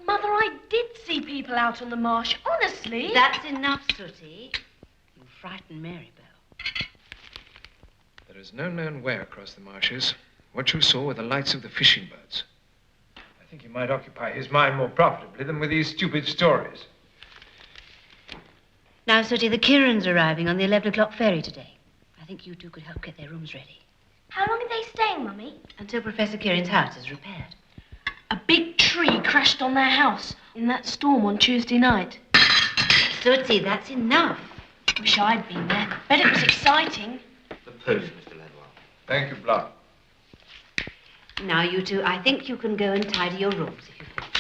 Mother, I did see people out on the marsh, honestly. That's enough, Sooty. You frightened Marybelle. There is no known way across the marshes. What you saw were the lights of the fishing boats. I think he might occupy his mind more profitably than with these stupid stories. Now, Sooty, the Kiran's arriving on the 11 o'clock ferry today. I think you two could help get their rooms ready. How long are they staying, Mummy? Until Professor Kiran's house is repaired. A big tree crashed on their house in that storm on Tuesday night. Sooty, that's enough. Wish I'd been there. Bet it was exciting. The post, Mr. Ledwell. Thank you, Block. Now, you two, I think you can go and tidy your rooms if you finish.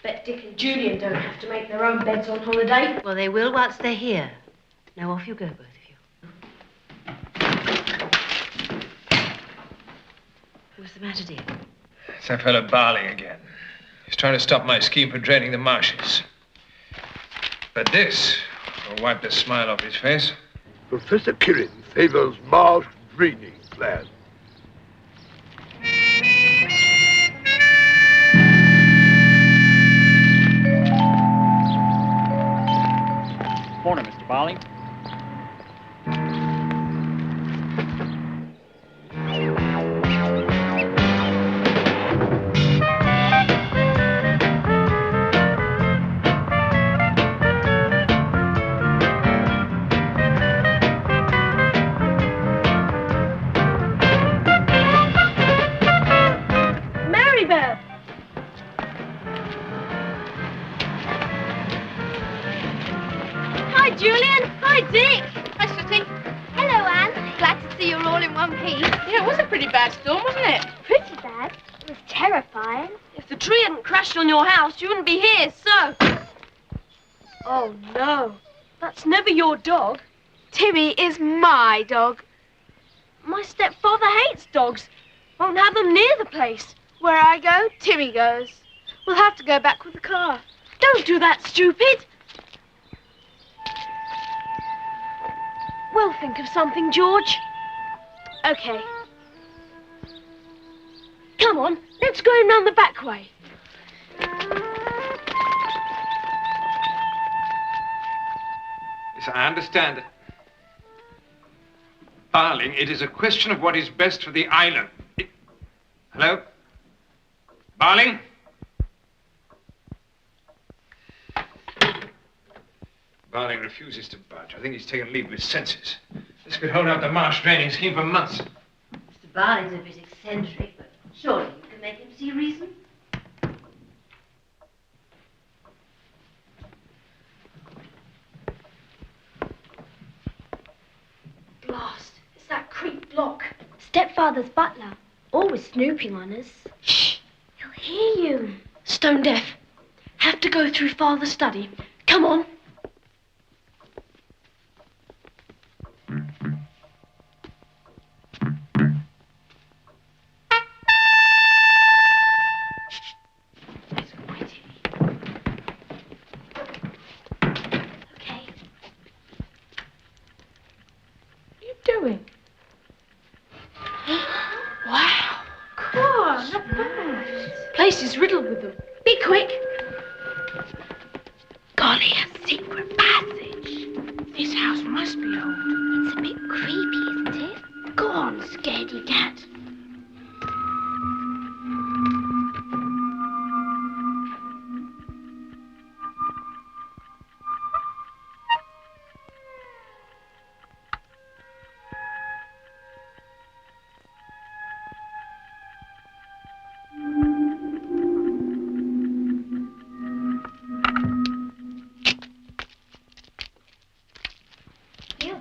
Bet Dick and Julian don't have to make their own beds on holiday. Well, they will whilst they're here. Now, off you go, both of you. What's the matter, dear? It's that fellow Barley again. He's trying to stop my scheme for draining the marshes. But this will wipe the smile off his face. Professor Kirin favors marsh draining plan. Morning, Mr. Barley. On your house, you wouldn't be here, so. Oh, no. That's never your dog. Timmy is my dog. My stepfather hates dogs. Won't have them near the place. Where I go, Timmy goes. We'll have to go back with the car. Don't do that, stupid. We'll think of something, George. Okay. Come on, let's go in round the back way. Yes, I understand. Darling, it is a question of what is best for the island. Hello? Barling? Barling refuses to budge. I think he's taken leave of his senses. This could hold out the marsh draining scheme for months. Mr. Barley's a bit eccentric, but surely you can make him see reason. Blast. It's that creep Block. Stepfather's butler. Always snooping on us. Shh. He'll hear you. Stone deaf. Have to go through Father's study. Come on. Doing? Wow. God, not bad. Place is riddled with them. Be quick. Golly, a secret passage. This house must be old. It's a bit creepy, isn't it? Go on, scaredy cat.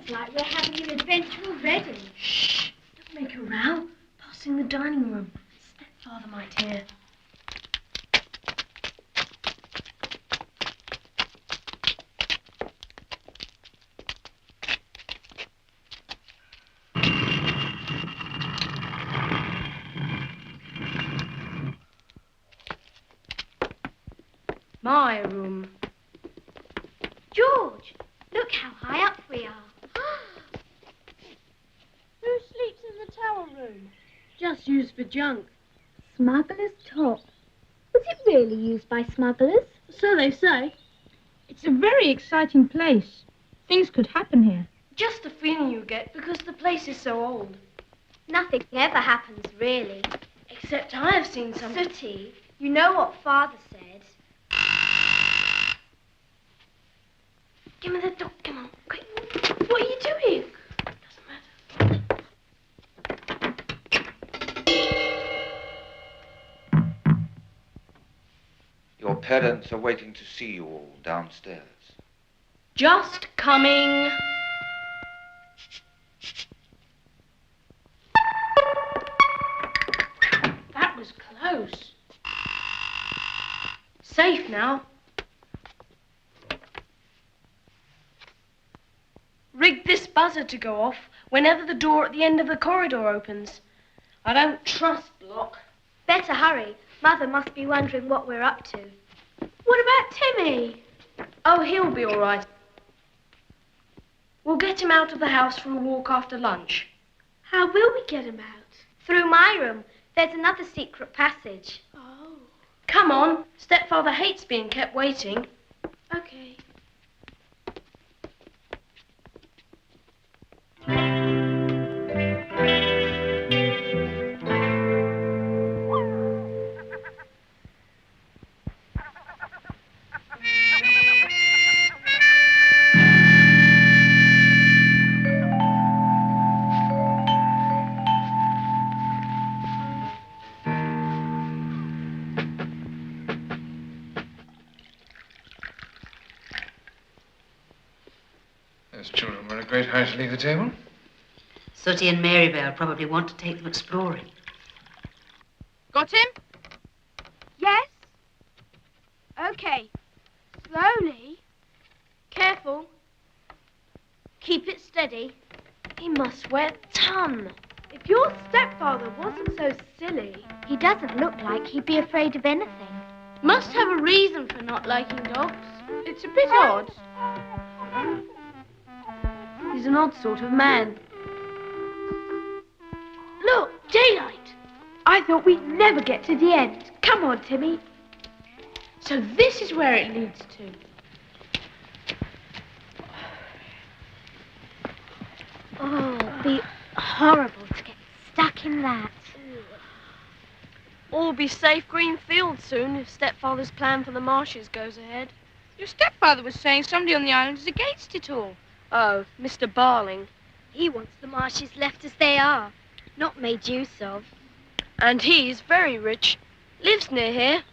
Like we're having an adventure already. Shh! Don't make a row. Passing the dining room. Stepfather might hear. My room. George, look how high up we are. Who sleeps in the tower spoon. Just used for junk. Smuggler's top. Was it really used by smugglers? So they say. It's a very exciting place. Things could happen here. Just the feeling you get because the place is so old. Nothing ever happens, really. Except I have seen something. Sooty, you know what Father said. Give me the dog. Come on, quick. What are you doing? Doesn't matter. Your parents are waiting to see you all downstairs. Just coming. That was close. Safe now. Rig this buzzer to go off whenever the door at the end of the corridor opens. I don't trust Block. Better hurry. Mother must be wondering what we're up to. What about Timmy? Oh, he'll be all right. We'll get him out of the house for a walk after lunch. How will we get him out? Through my room. There's another secret passage. Oh. Come on. Stepfather hates being kept waiting. Okay. Those children were a great height to leave the table. Sooty and Maryvale probably want to take them exploring. Got him? Yes? Okay. Slowly. Careful. Keep it steady. He must weigh a ton. If your stepfather wasn't so silly, He doesn't look like he'd be afraid of anything. must have a reason for not liking dogs. It's a bit odd. He's an odd sort of man. Look, daylight. I thought we'd never get to the end. Come on, Timmy. So this is where it leads to. Oh, it'd be horrible to get stuck in that. All be safe green fields soon if stepfather's plan for the marshes goes ahead. Your stepfather was saying somebody on the island is against it all. Oh, Mr. Barling. He wants the marshes left as they are, not made use of. And he's very rich. Lives near here.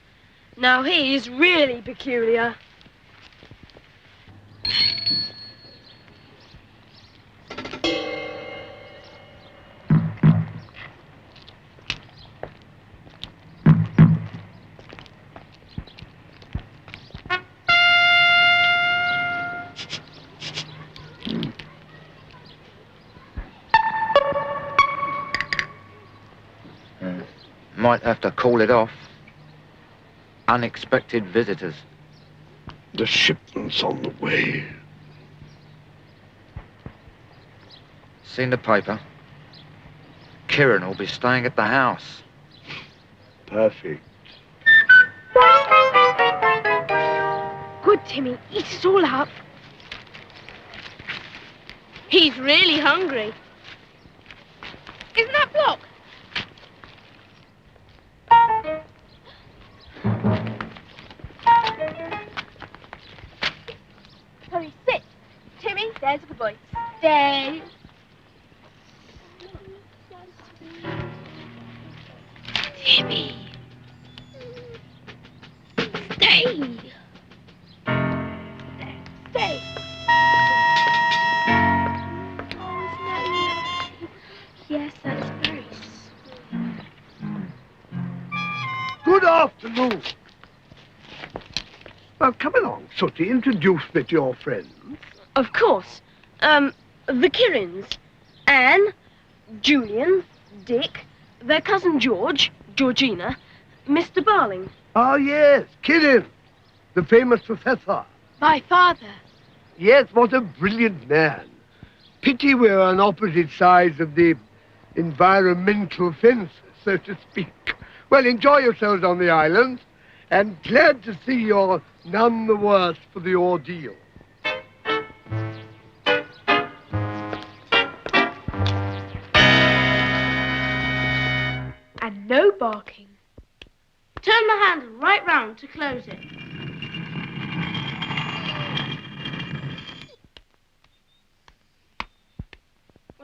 Now he is really peculiar. Might have to call it off. Unexpected visitors. The shipment's on the way. Seen the paper? Kieran will be staying at the house. Perfect. Good, Timmy. Eat it all up. He's really hungry. Isn't that Block? Hurry, sit. Timmy, there's a good boy. Stay. Timmy. Stay. Stay. Oh, isn't that lovely? Yes, that's very sweet. Good afternoon. Well, come along, Sooty. Introduce me to your friends. Of course. The Kirins. Anne, Julian, Dick, their cousin George, Georgina, Mr. Barling. Ah, yes, Kieran, the famous professor. My father. Yes, what a brilliant man. Pity we're on opposite sides of the environmental fence, so to speak. Well, enjoy yourselves on the island, and glad to see you're none the worse for the ordeal. And no barking. Turn the handle right round to close it.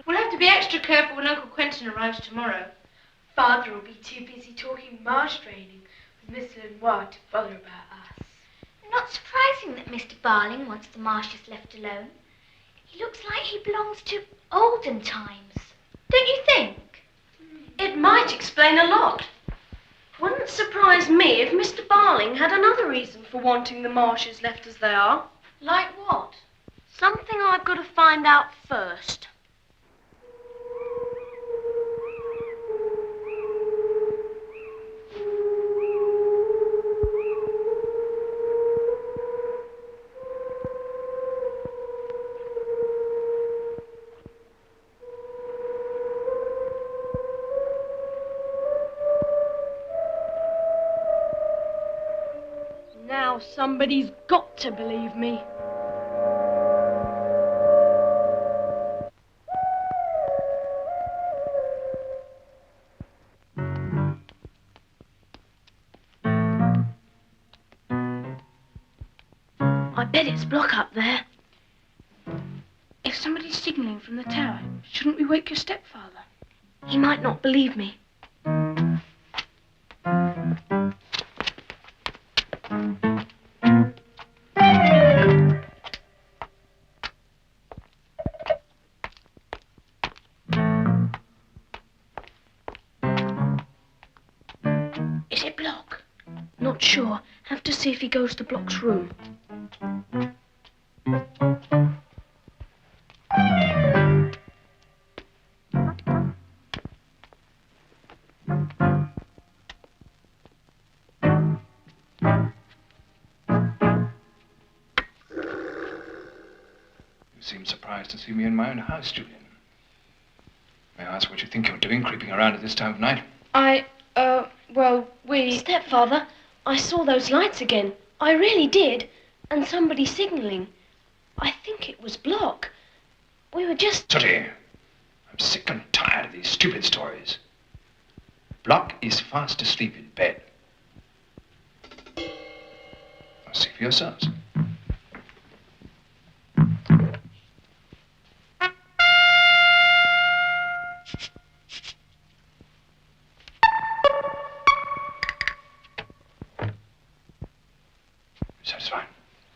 We'll have to be extra careful when Uncle Quentin arrives tomorrow. Father will be too busy talking marsh draining with Miss Lenoir to bother about us. Not surprising that Mr. Barling wants the marshes left alone. He looks like he belongs to olden times. Don't you think? It might explain a lot. Wouldn't surprise me if Mr. Barling had another reason for wanting the marshes left as they are. Like what? Something I've got to find out first. Now somebody's got to believe me. I bet it's Block up there. If somebody's signalling from the tower, shouldn't we wake your stepfather? He might not believe me. Is it Block? Not sure. Have to see if he goes to Block's room. You seem surprised to see me in my own house, Julian. May I ask what you think you're doing, creeping around at this time of night? Stepfather, I saw those lights again. I really did. And somebody signalling. I think it was Block. We were just... Sooty, I'm sick and tired of these stupid stories. Block is fast asleep in bed. Now see for yourselves. Satisfied?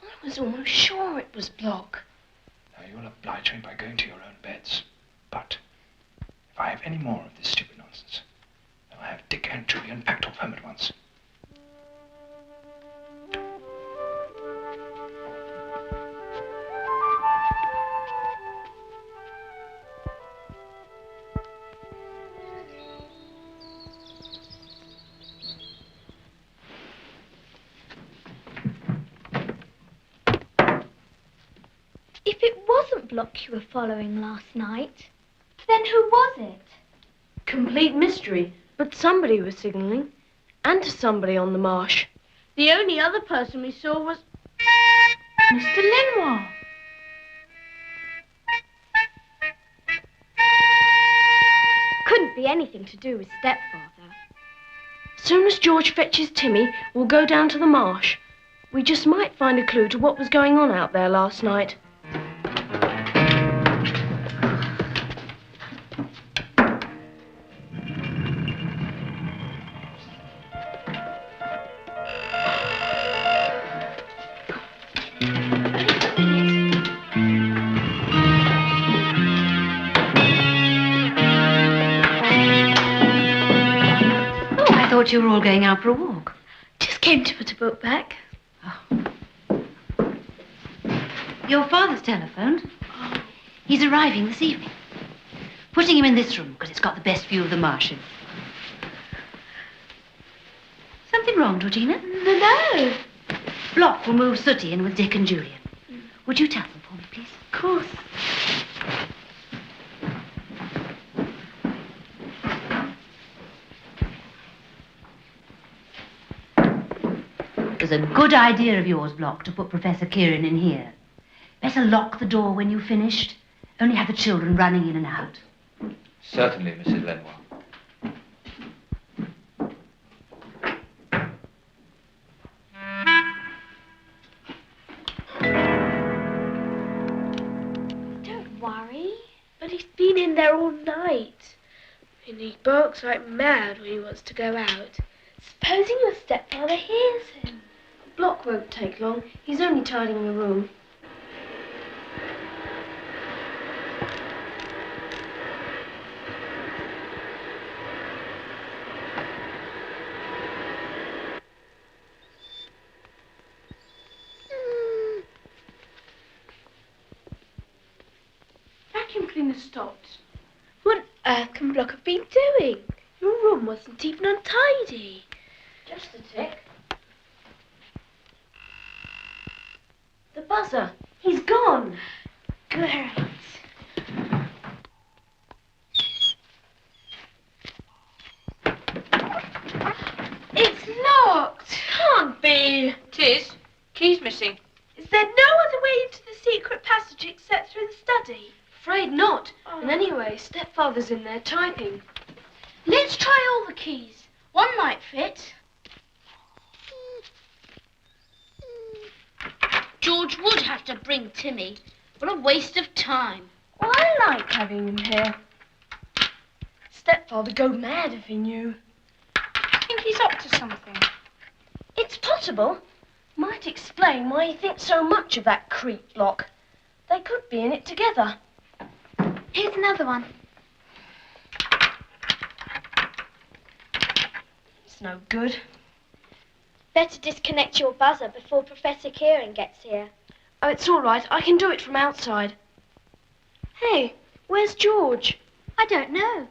I was almost sure it was Block. Now, you'll oblige me by going to your own beds. But if I have any more of this stupid nonsense, then I'll have Dick and Julian packed off home at once. If it wasn't Block you were following last night, then who was it? Complete mystery. But somebody was signalling. And to somebody on the marsh. The only other person we saw was Mr. Lenoir. Couldn't be anything to do with stepfather. As soon as George fetches Timmy, we'll go down to the marsh. We just might find a clue to what was going on out there last night. I thought you were all going out for a walk. Just came to put a book back. Your father's telephoned. He's arriving this evening. Putting him in this room because it's got the best view of the marshes. Something wrong, Georgina? No. Block will move Sooty in with Dick and Julian. Would you tell them for me, please? Of course. was a good idea of yours, Block, to put Professor Kieran in here. Better lock the door when you've finished. Only have the children running in and out. Certainly, Mrs. Lenoir. Don't worry. But he's been in there all night. And he barks like mad when he wants to go out. Supposing your stepfather hears him. Block won't take long. He's only tidying the room. Vacuum cleaner stopped. What on earth can Block have been doing? Your room wasn't even untidy. Just a tick. The buzzer. He's gone. Great. It's locked. Can't be. Tis. Key's missing. Is there no other way into the secret passage except through the study? Afraid not. And anyway, stepfather's in there typing. Let's try all the keys. One might fit. George would have to bring Timmy. What a waste of time. Well, I like having him here. Stepfather'd go mad if he knew. I think he's up to something. It's possible. Might explain why he thinks so much of that creep Block. They could be in it together. Here's another one. It's no good. Better disconnect your buzzer before Professor Kieran gets here. Oh, it's all right. I can do it from outside. Hey, where's George? I don't know.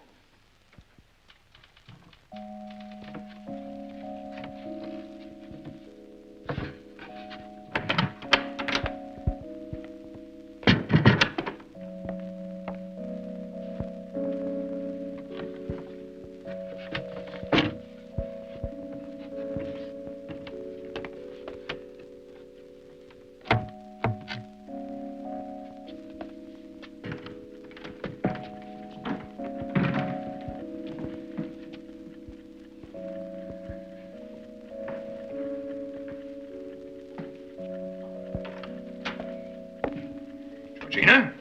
Gina?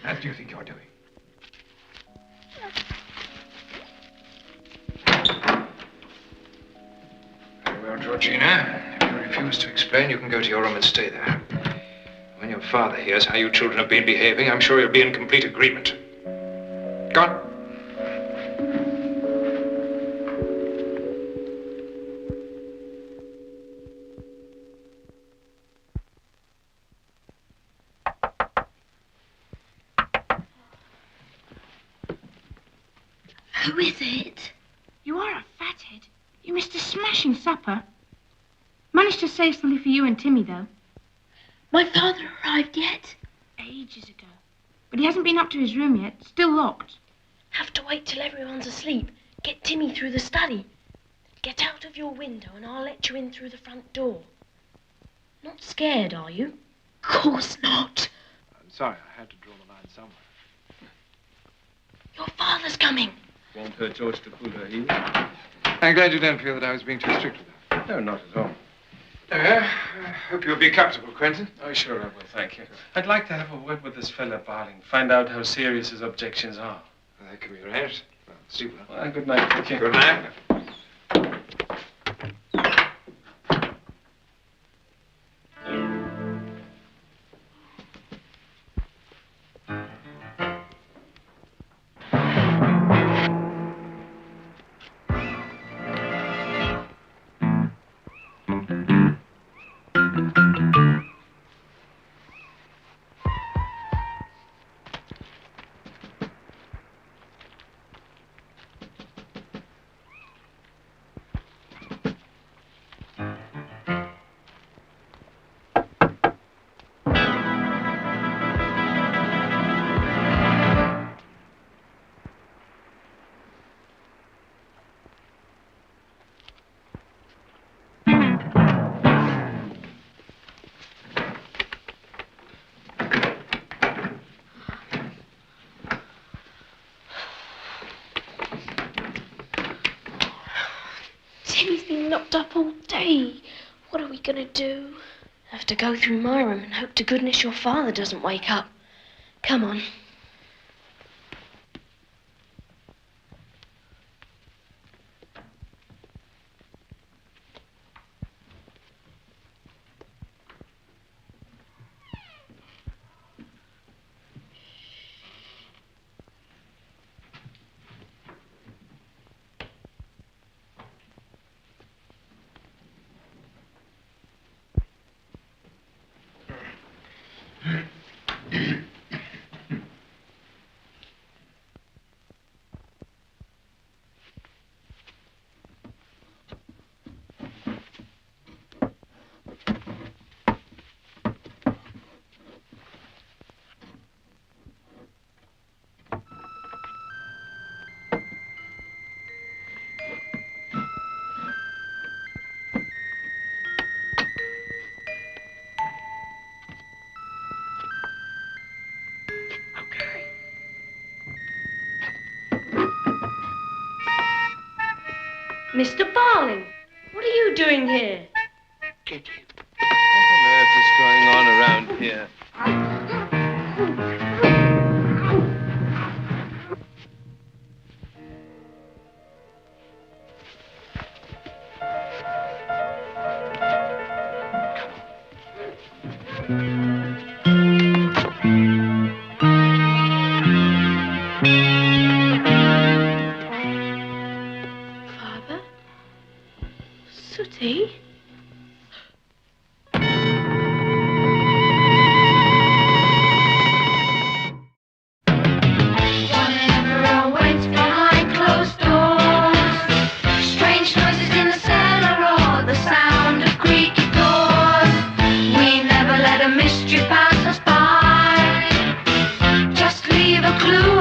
What do you think you're doing? Very well, Georgina. If you refuse to explain, you can go to your room and stay there. When your father hears how you children have been behaving, I'm sure he'll be in complete agreement. Go on. Who is it? You are a fathead. You missed a smashing supper. Managed to save something for you and Timmy, though. My father arrived yet? Ages ago. But he hasn't been up to his room yet. Still locked. Have to wait till everyone's asleep. Get Timmy through the study. Get out of your window and I'll let you in through the front door. Not scared, are you? Course not. I'm sorry, I had to draw the line somewhere. Your father's coming. Won't hurt George to pull her heel. I'm glad you don't feel that I was being too strict with her. No, not at all. I hope you'll be comfortable, Quentin. Oh, sure I will, thank you. I'd like to have a word with this fella Barling. Find out how serious his objections are. Well, that can be arranged. Well, see you. Well, good night, thank you. Good night. locked up all day. What are we gonna do? Have to go through my room and hope to goodness your father doesn't wake up. Come on. Mr. Barling, what are you doing here? Get him. What on earth is going on around here? Father? Sooty? Whatever waits behind closed doors, strange noises in the cellar or the sound of creaky doors. We never let a mystery pass us by. Just leave a clue